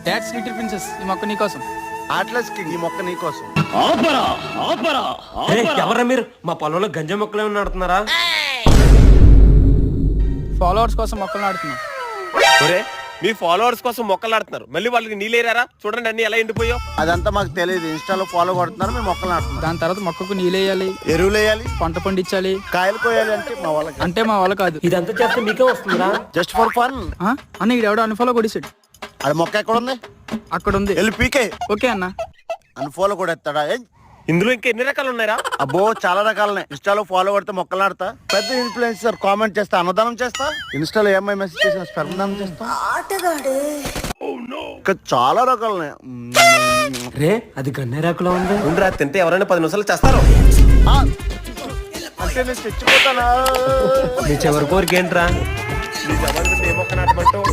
Dad's little princess ఈ మొక్క నీకోసం. ఆట్లస్ కింగ్ ఈ మొక్క నీకోసం. ఎవరా మీరు? మా పొలంలో గంజా మొక్కలు ఏమైనా నాడుతున్నారా? ఫాలోవర్స్ కోసం మొక్కలు నాడుతున్నాం. ఒరే మీ ఫాలోవర్స్ కోసం మొక్కలు నాడుతున్నారు, మళ్ళీ వాళ్ళకి నీళ్ళేరారా? చూడండి అన్ని ఎలా ఎండిపోయో. అదంతా మాకు తెలియదు. ఇన్స్టాలో ఫాలో కొడుతున్నారు, మేము మొక్కలు నాటుతున్నాం. దాని తర్వాత మొక్కకు నీళ్ళేయాలి, ఎరువులు వేయాలి, పంట పండించాలి. కాయలు కోయాలి అంటే మా వాళ్ళకి అంటే మా వాళ్ళ కాదు. ఇదంతా చేస్తే మీకే వస్తుందా? Just for fun. అన్న ఈడెవడో అన్ఫాలో కొడిసాడు. అది మొక్క ఎక్కడ ఉంది? అక్కడ ఉంది. వెళ్ళి పీకే. ఓకే అన్న. అన్ఫాలో కూడా ఎత్తాడా? ఇందులో ఇంకా ఎన్ని రకాలు ఉన్నాయరా? అబ్బో చాలా రకాలనే. ఇన్స్టాలో ఫాలో కొడితే మొక్కలు నాడతా, పెద్ద ఇన్ఫ్లుయెన్సర్ కామెంట్ చేస్తా, అన్నదానం చేస్తా, ఇన్స్టాలో ఏమై మెసేజ్ చేసిన స్పెర్మదానం చేస్తా, ఇంకా చాలా రకాలనే. రే అది గన్నేరాకులో ఉంది. ఉండరా, తింటే ఎవరైనా 10 నిమిషాలు చేస్తారు. అంటే నేను చచ్చిపోతానా? నీ చివరి కోరిక ఏంట్రా? నీ జవాబు ఏ మొక్క నాటమంటావు?